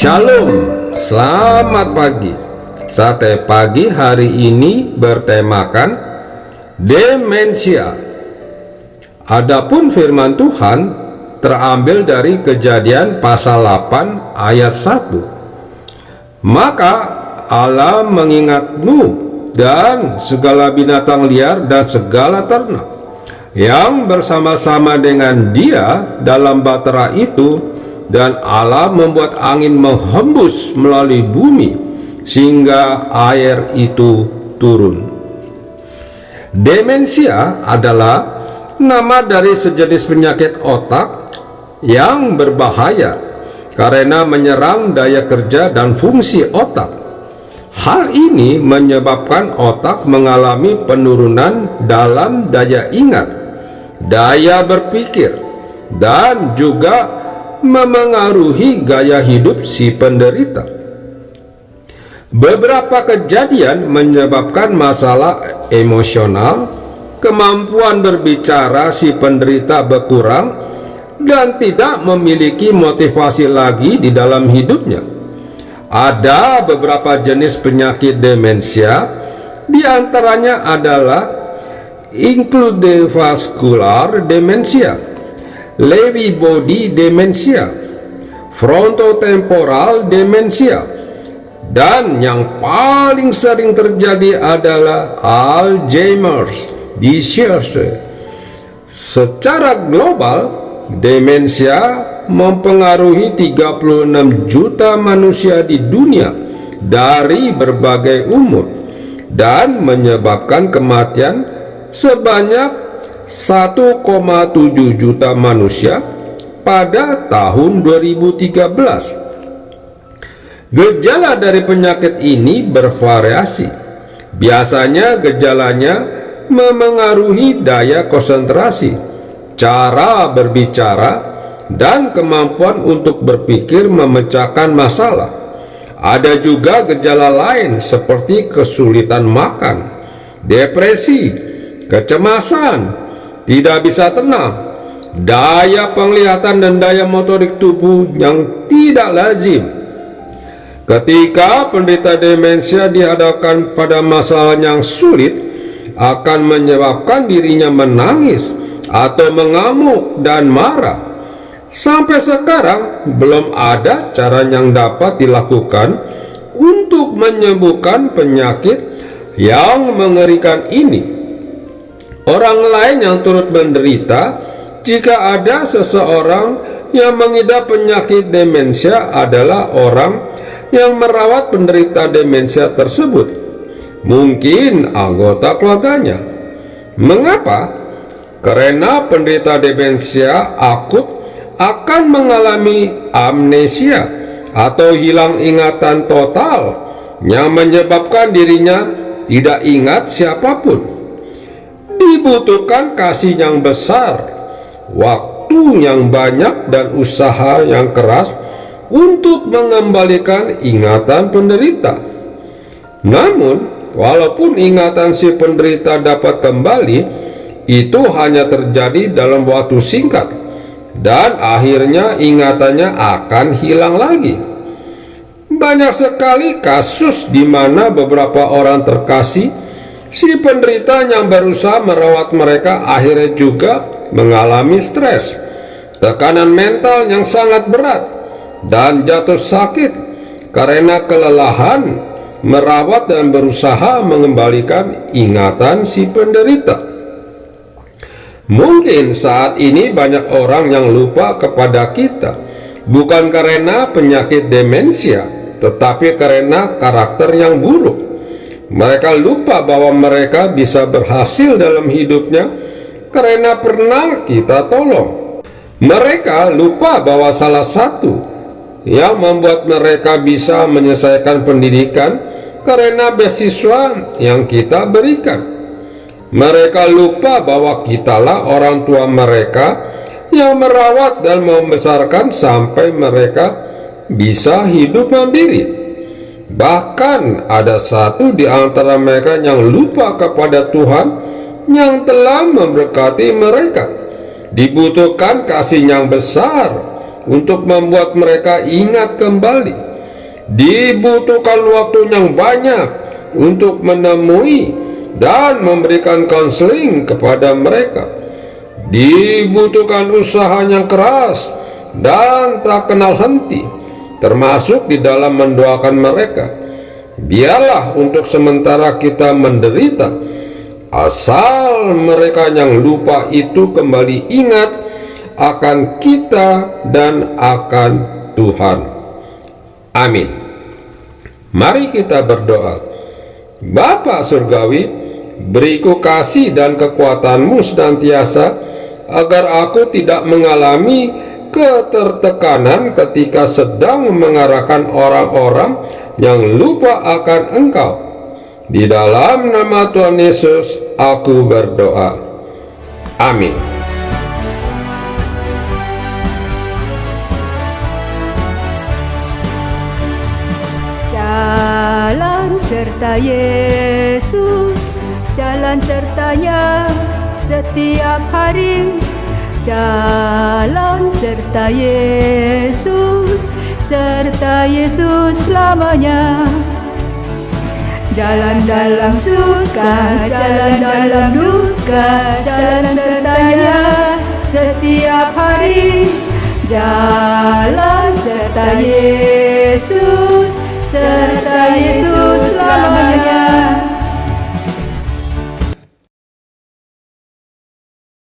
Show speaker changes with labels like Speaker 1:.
Speaker 1: Shalom, selamat pagi. Sate pagi hari ini bertemakan demensia. Adapun firman Tuhan terambil dari Kejadian pasal 8 ayat 1. Maka Allah mengingat Nuh dan segala binatang liar dan segala ternak yang bersama-sama dengan dia dalam bahtera itu, dan Allah membuat angin menghembus melalui bumi sehingga air itu turun. Demensia adalah nama dari sejenis penyakit otak yang berbahaya karena menyerang daya kerja dan fungsi otak. Hal ini menyebabkan otak mengalami penurunan dalam daya ingat, daya berpikir, dan juga memengaruhi gaya hidup si penderita. Beberapa kejadian menyebabkan masalah emosional, kemampuan berbicara si penderita berkurang, dan tidak memiliki motivasi lagi di dalam hidupnya. Ada beberapa jenis penyakit demensia, di antaranya adalah includovascular demensia, Lewy body demensia, frontotemporal demensia, dan yang paling sering terjadi adalah Alzheimer's disease. Secara global, demensia mempengaruhi 36 juta manusia di dunia dari berbagai umur dan menyebabkan kematian sebanyak 1,7 juta manusia pada tahun 2013. Gejala dari penyakit ini bervariasi. Biasanya gejalanya memengaruhi daya konsentrasi, cara berbicara, dan kemampuan untuk berpikir memecahkan masalah. Ada juga gejala lain seperti kesulitan makan, depresi, kecemasan, tidak bisa tenang, daya penglihatan dan daya motorik tubuh yang tidak lazim. Ketika penderita demensia dihadapkan pada masalah yang sulit, akan menyebabkan dirinya menangis atau mengamuk dan marah. Sampai sekarang belum ada cara yang dapat dilakukan untuk menyembuhkan penyakit yang mengerikan ini. Orang lain yang turut menderita jika ada seseorang yang mengidap penyakit demensia adalah orang yang merawat penderita demensia tersebut, mungkin anggota keluarganya. Mengapa? Karena penderita demensia akut akan mengalami amnesia atau hilang ingatan total yang menyebabkan dirinya tidak ingat siapapun. Dibutuhkan kasih yang besar, waktu yang banyak, dan usaha yang keras untuk mengembalikan ingatan penderita. Namun, walaupun ingatan si penderita dapat kembali, itu hanya terjadi dalam waktu singkat, dan akhirnya ingatannya akan hilang lagi. Banyak sekali kasus di mana beberapa orang terkasih si penderita yang berusaha merawat mereka akhirnya juga mengalami stres, tekanan mental yang sangat berat, dan jatuh sakit karena kelelahan merawat dan berusaha mengembalikan ingatan si penderita. Mungkin saat ini banyak orang yang lupa kepada kita, bukan karena penyakit demensia, tetapi karena karakter yang buruk. Mereka lupa bahwa mereka bisa berhasil dalam hidupnya karena pernah kita tolong. Mereka lupa bahwa salah satu yang membuat mereka bisa menyelesaikan pendidikan karena beasiswa yang kita berikan. Mereka lupa bahwa kitalah orang tua mereka yang merawat dan membesarkan sampai mereka bisa hidup mandiri. Bahkan ada satu di antara mereka yang lupa kepada Tuhan yang telah memberkati mereka. Dibutuhkan kasih yang besar untuk membuat mereka ingat kembali dibutuhkan waktu yang banyak untuk menemui dan memberikan konseling kepada mereka. Dibutuhkan usaha yang keras dan tak kenal henti, termasuk di dalam mendoakan mereka. Biarlah untuk sementara kita menderita, asal mereka yang lupa itu kembali ingat akan kita dan akan Tuhan. Amin. Mari kita berdoa. Bapa Surgawi, beriku kasih dan kekuatan-Mu senantiasa, agar aku tidak mengalami ketertekanan ketika sedang mengarahkan orang-orang yang lupa akan Engkau. Di dalam nama Tuhan Yesus aku berdoa. Amin.
Speaker 2: Jalan serta Yesus, jalan sertanya setiap hari. Jalan serta Yesus, serta Yesus selamanya. Jalan dalam suka, jalan dalam duka, jalan sertanya setiap hari. Jalan serta Yesus.